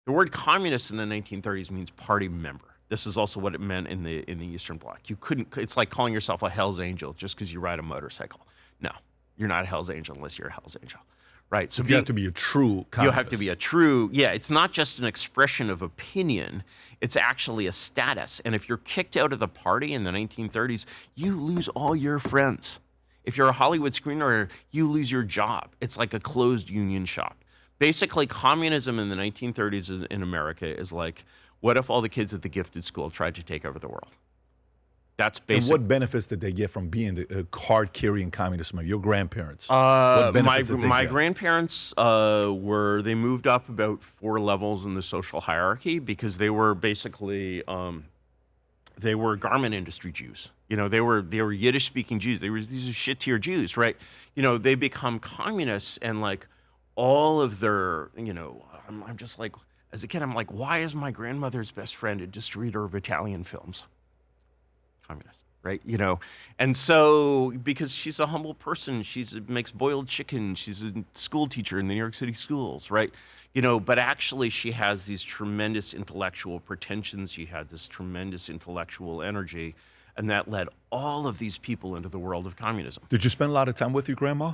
The word communist in the 1930s means party member. This is also what it meant in the Eastern Bloc. You couldn't. It's like calling yourself a Hell's Angel just because you ride a motorcycle. No, you're not a Hell's Angel unless you're a Hell's Angel, right? So you have to be a true communist. You have to be a true. Yeah, it's not just an expression of opinion. It's actually a status. And if you're kicked out of the party in the 1930s, you lose all your friends. If you're a Hollywood screenwriter, you lose your job. It's like a closed union shop. Basically, communism in the 1930s in America is like, what if all the kids at the gifted school tried to take over the world? That's basic. And what benefits did they get from being a card-carrying communist? Your grandparents. My grandparents they moved up about 4 levels in the social hierarchy because they were basically they were garment industry Jews. They were Yiddish-speaking Jews. These are shit-tier Jews, right? They become communists and like all of their, I'm just like, as a kid, I'm like, why is my grandmother's best friend a distributor of Italian films? Communist, right? And so because she's a humble person, she makes boiled chicken. She's a school teacher in the New York City schools, right? But actually she has these tremendous intellectual pretensions. She had this tremendous intellectual energy, and that led all of these people into the world of communism. Did you spend a lot of time with your grandma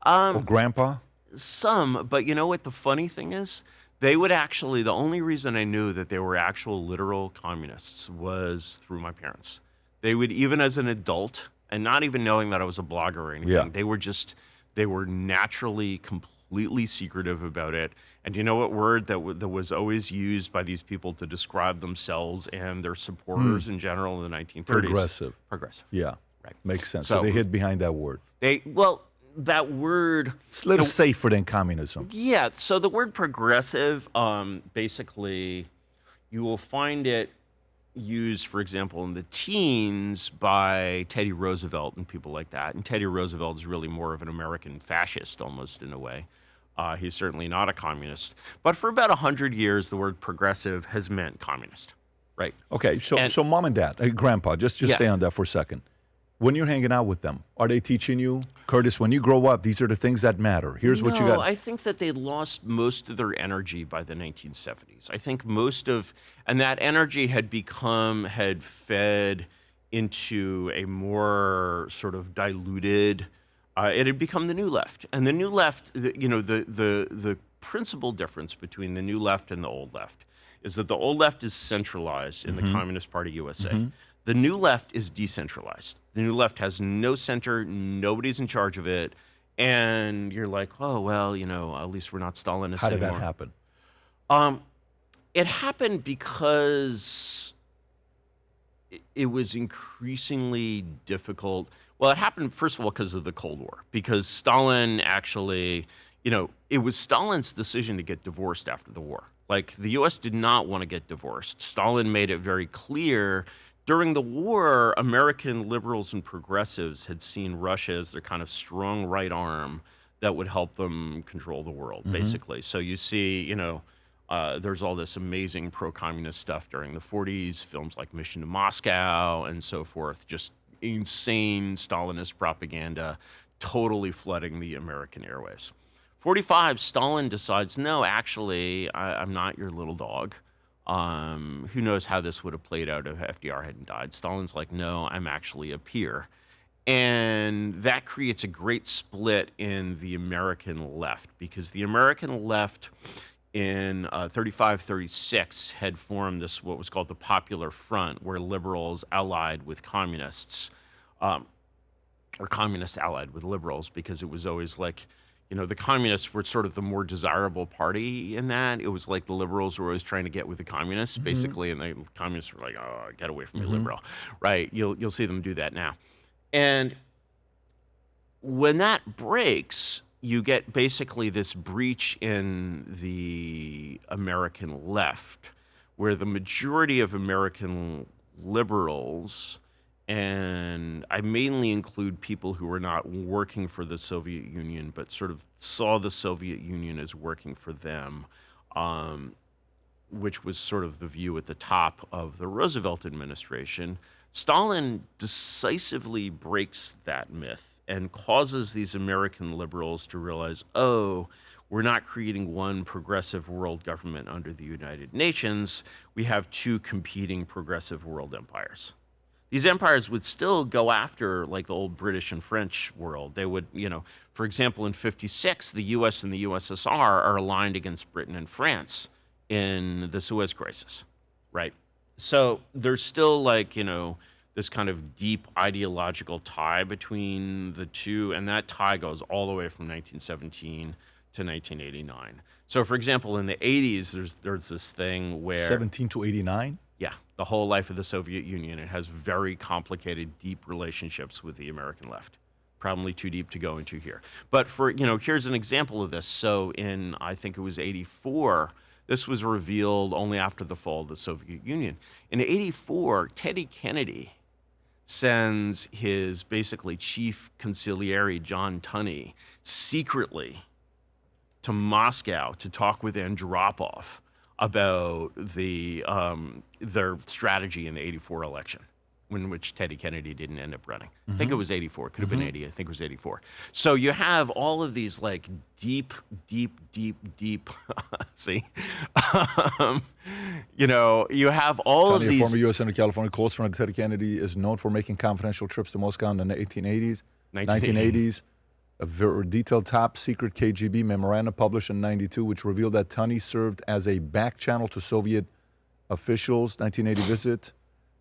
or grandpa? Some, but you know what the funny thing is? They would actually, the only reason I knew that they were actual literal communists was through my parents. They would, even as an adult, and not even knowing that I was a blogger or anything, they were naturally completely secretive about it. And you know what word that was always used by these people to describe themselves and their supporters in general in the 1930s? Progressive. Yeah, right. Makes sense. So they hid behind that word. That word... It's a little safer than communism. Yeah, so the word progressive, basically, you will find it used, for example, in the teens by Teddy Roosevelt and people like that. And Teddy Roosevelt is really more of an American fascist, almost, in a way. He's certainly not a communist. But for about 100 years, the word progressive has meant communist, right? Okay, so mom and dad, grandpa, just stay on that for a second. When you're hanging out with them, are they teaching you, Curtis, when you grow up, these are the things that matter? Here's what you got. No, I think that they lost most of their energy by the 1970s. I think and that energy had fed into a more sort of diluted, it had become the new left. And the new left, the principal difference between the new left and the old left is that the old left is centralized in the Communist Party USA. The new left is decentralized. The new left has no center, nobody's in charge of it, and you're like, oh, well, at least we're not Stalinists anymore. How did that happen? It happened because it was increasingly difficult. Well, it happened, first of all, because of the Cold War, because Stalin actually, it was Stalin's decision to get divorced after the war. Like, the U.S. did not want to get divorced. Stalin made it very clear. During the war, American liberals and progressives had seen Russia as their kind of strong right arm that would help them control the world, basically. So you see, there's all this amazing pro-communist stuff during the 40s, films like Mission to Moscow and so forth, just insane Stalinist propaganda totally flooding the American airwaves. 45, Stalin decides, no, actually, I'm not your little dog. Who knows how this would have played out if FDR hadn't died. Stalin's like, no, I'm actually a peer. And that creates a great split in the American left, because the American left in 35, 36 had formed this, what was called the Popular Front, where liberals allied with communists, or communists allied with liberals, because it was always like, the communists were sort of the more desirable party in that. It was like the liberals were always trying to get with the communists, basically, and the communists were like, oh, get away from me, liberal, right? You'll see them do that now. And when that breaks, you get basically this breach in the American left, where the majority of American liberals, and I mainly include people who were not working for the Soviet Union, but sort of saw the Soviet Union as working for them, which was sort of the view at the top of the Roosevelt administration. Stalin decisively breaks that myth and causes these American liberals to realize, oh, we're not creating one progressive world government under the United Nations. We have two competing progressive world empires. These empires would still go after like the old British and French world. They would, for example, in 56, the US and the USSR are aligned against Britain and France in the Suez Crisis, right? So there's still like, this kind of deep ideological tie between the two, and that tie goes all the way from 1917 to 1989. So, for example, in the 80s, there's this thing where 17 to 89? Yeah, the whole life of the Soviet Union. It has very complicated, deep relationships with the American left. Probably too deep to go into here. But here's an example of this. So in, I think it was 84, this was revealed only after the fall of the Soviet Union. In 84, Teddy Kennedy sends his basically chief consigliere, John Tunney, secretly to Moscow to talk with Andropov about their strategy in the 84 election, in which Teddy Kennedy didn't end up running. I think it was 84. Could have been 80. I think it was 84. So you have all of these like deep, see, you have all of these. Former U.S. Senator, California, close friend of Teddy Kennedy, is known for making confidential trips to Moscow in the 1980s. A very detailed top-secret KGB memorandum published in 92, which revealed that Tunney served as a back channel to Soviet officials. 1980 visit.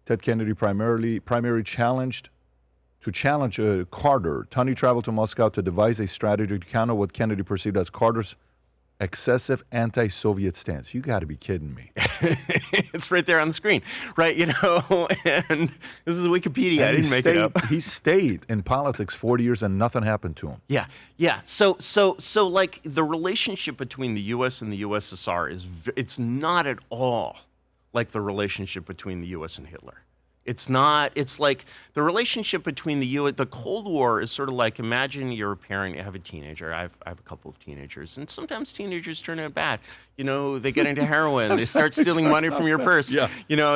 Ted Kennedy primary challenge Carter. Tunney traveled to Moscow to devise a strategy to counter what Kennedy perceived as Carter's excessive anti-Soviet stance. You got to be kidding me. It's right there on the screen, right? And this is Wikipedia. I didn't make it up. He stayed in politics 40 years and nothing happened to him. Yeah. So like the relationship between the U.S. and the USSR it's not at all like the relationship between the U.S. and Hitler. It's not. It's like the relationship between the Cold War is sort of like, imagine you're a parent, you have a teenager. I have a couple of teenagers, and sometimes teenagers turn out bad. They get into heroin, they start stealing money from your purse. Yeah.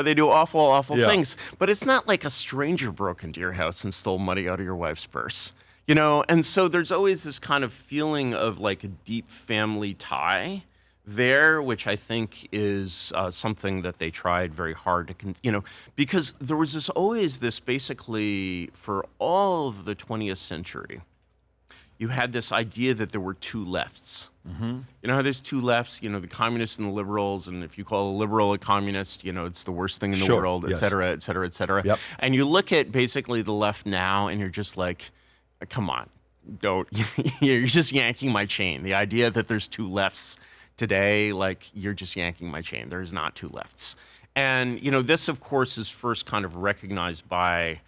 They do awful things. But it's not like a stranger broke into your house and stole money out of your wife's purse. And so there's always this kind of feeling of like a deep family tie there, which I think is something that they tried very hard to, because there was always this basically for all of the 20th century, you had this idea that there were two lefts. Mm-hmm. You know how there's two lefts, the communists and the liberals, and if you call a liberal a communist, it's the worst thing in the world, et cetera, et cetera, et cetera. Yep. And you look at basically the left now, and you're just like, come on, you're just yanking my chain. The idea that there's two lefts today, like, you're just yanking my chain. There is not two lefts. And, this, of course, is first kind of recognized by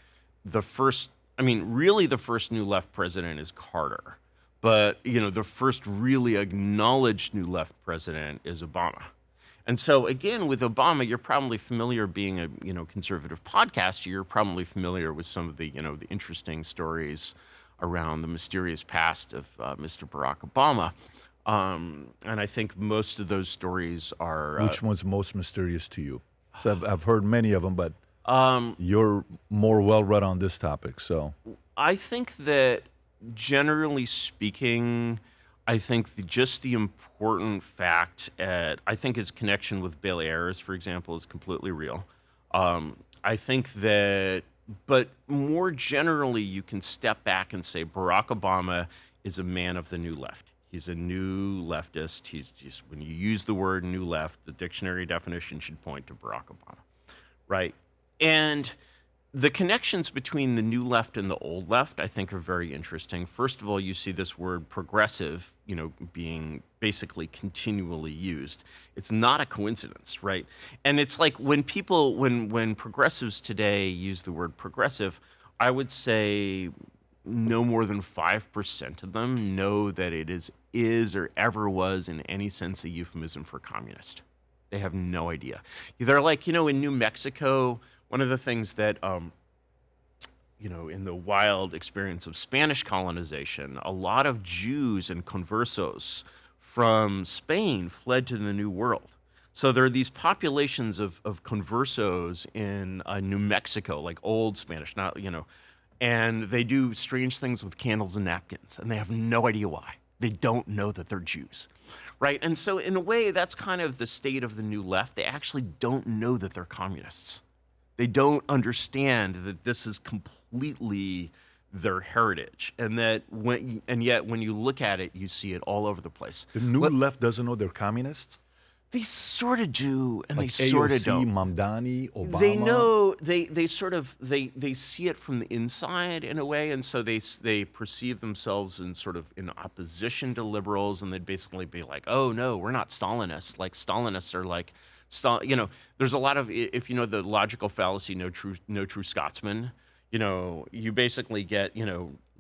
the first new left president is Carter. But, the first really acknowledged new left president is Obama. And so, again, with Obama, you're probably familiar, being a, conservative podcaster, you're probably familiar with some of the, the interesting stories around the mysterious past of Mr. Barack Obama. And I think most of those stories are... Which one's most mysterious to you? So I've heard many of them, but you're more well-read on this topic, so... I think that, generally speaking, I think just the important fact, I think his connection with Bill Ayers, for example, is completely real. I think that... But more generally, you can step back and say Barack Obama is a man of the new left. He's a new leftist. He's just, when you use the word new left, the dictionary definition should point to Barack Obama, right? And the connections between the new left and the old left, I think, are very interesting. First of all, you see this word progressive, being basically continually used. It's not a coincidence, right? And it's like when progressives today use the word progressive, I would say no more than 5% of them know that it is or ever was in any sense a euphemism for communist. They have no idea. They're like, in New Mexico, one of the things that, in the wild experience of Spanish colonization, a lot of Jews and conversos from Spain fled to the New World. So there are these populations of conversos in New Mexico, like old Spanish, not, and they do strange things with candles and napkins, and they have no idea why. They don't know that they're Jews, right? And so in a way, that's kind of the state of the new left. They actually don't know that they're communists. They don't understand that this is completely their heritage, and yet when you look at it, you see it all over the place. The new left doesn't know they're communists? They sort of do, and Like they sort of AOC, don't. Mamdani, Obama? They know, they sort of, they see it from the inside in a way, and so they perceive themselves in sort of in opposition to liberals, and they'd basically be like, oh no, we're not Stalinists. Like Stalinists are like, there's a lot of, if you know the logical fallacy, no true Scotsman, you basically get,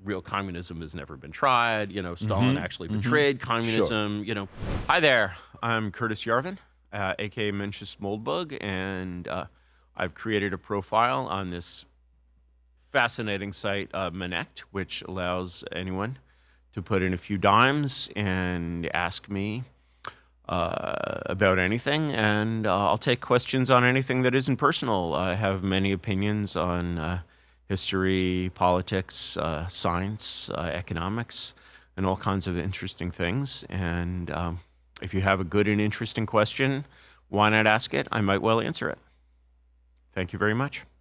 real communism has never been tried. Stalin actually betrayed communism. Sure. Hi there. I'm Curtis Yarvin, aka Mencius Moldbug, and I've created a profile on this fascinating site, Manect, which allows anyone to put in a few dimes and ask me about anything, and I'll take questions on anything that isn't personal. I have many opinions on history, politics, science, economics, and all kinds of interesting things. And if you have a good and interesting question, why not ask it? I might well answer it. Thank you very much.